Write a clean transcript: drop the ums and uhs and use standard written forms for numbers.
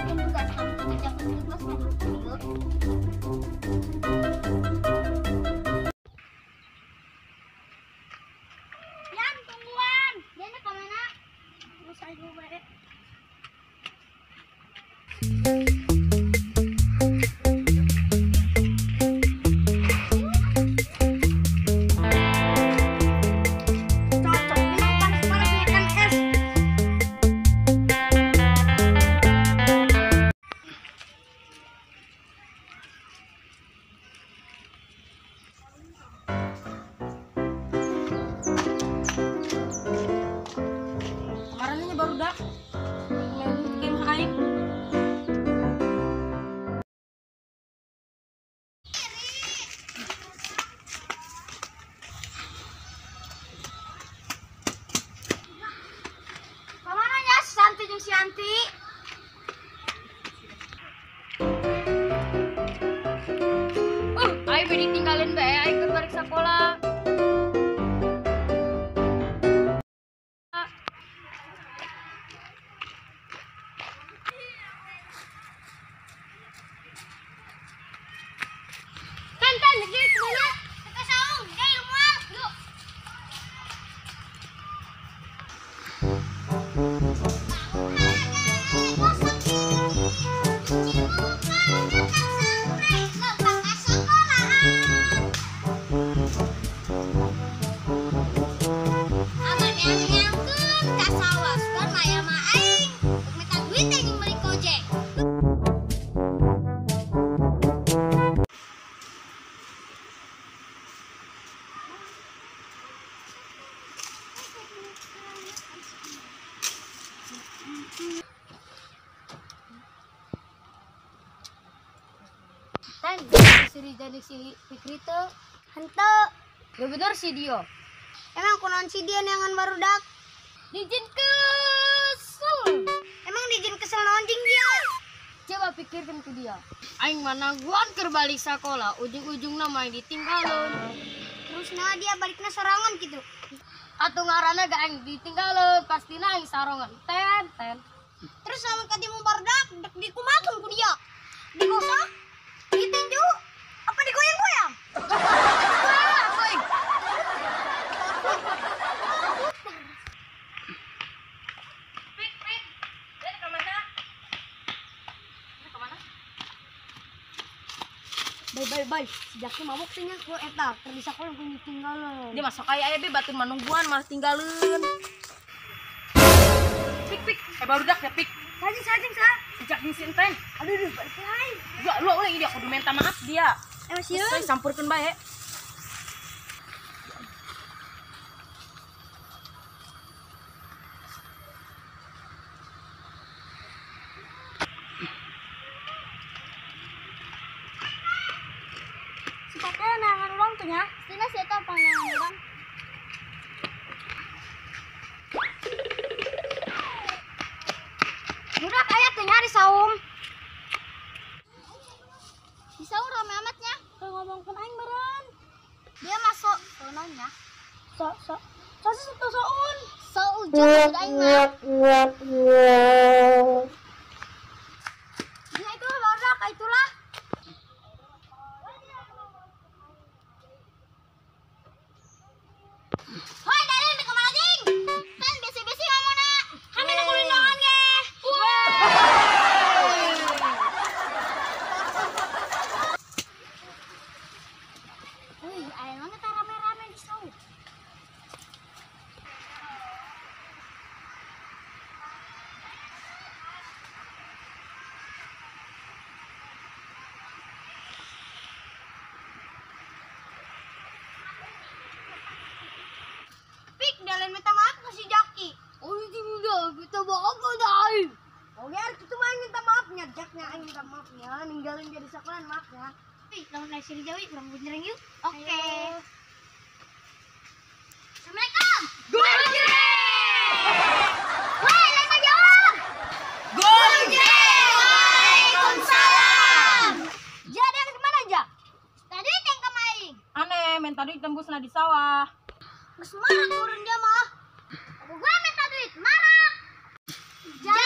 bikin tugas kamu kerjakan tugas kamu dulu. Yan, tungguan. Yan, kemana? Selesai dulu, Mbak. Kemarinnya baru dak main game hype. Kemana ya si Santi jeung si Anti? Ayo ditinggalin be, ayo ikut balik sekolah. Kan, jadi kemana? Ke saung, jadi mual. Yuk. Tan, jadi si Fikri tuh Hente. ya bener sih dia. Emang kunaon si dia neangan baru dak? Dijin kesel. Emang dijin kesel naon jeung dia? Coba pikirkan ke dia. Aing mana guan balik sekolah, ujung-ujungna main ditinggalin. Terus nah dia baliknya sorangan gitu. Atau ngaranna gak aing ditinggalin, pastina aing sarongan. Ten. Terus sama kadimu barudak dek dikumakeun ku dia. Digosok, ditinju, apa digoyang-goyang? Bye. Sejaknya mabuk tinggal ku eta, keur bisa sekolah ku ditinggalin. Dia masuk kayak aya be batur manungguan malah tinggalin. Pik. Baru dak ya pik. Sajing sah. Sejak di sinten. Aduh, balik lain. Gak lu ulah dia kudu minta maaf dia. Masih Saya sampurkeun bae. Sepatnya nangan orang tuh ya. Sini sih itu pandangan orang. Budak aya teh nyari saung. Di saung rame amatnya. Kalau ngomongkeun aing beureun. Dia masuk sononya. So saun. So ujung aing mah. Dia itu barudak itulah. Hoi, dalin di kamar anjing. Kan bisi-bisi ngomongna. Kami nak kulindangan ge. Wih, aya naon eta rame-rame di saung. Pik, dalin minta maaf ke si Jaki. Oh, ini udah kita maaf dai. Oh, biar itu mah minta maafnya, Jaknya aing minta maafnya, ninggalin dia di sekolah maafnya. Ih, lawan naik sini Jawi, kurang bunjreng yuk. Oke. Assalamualaikum. Woi, lama jawab. Waalaikumsalam. Jadi yang di mana aja? Tadi yang kemarin. Aneh, men tadi tembusna di sawah. Geus marah turun dia mah. Aku gue minta duit, marah. Jadi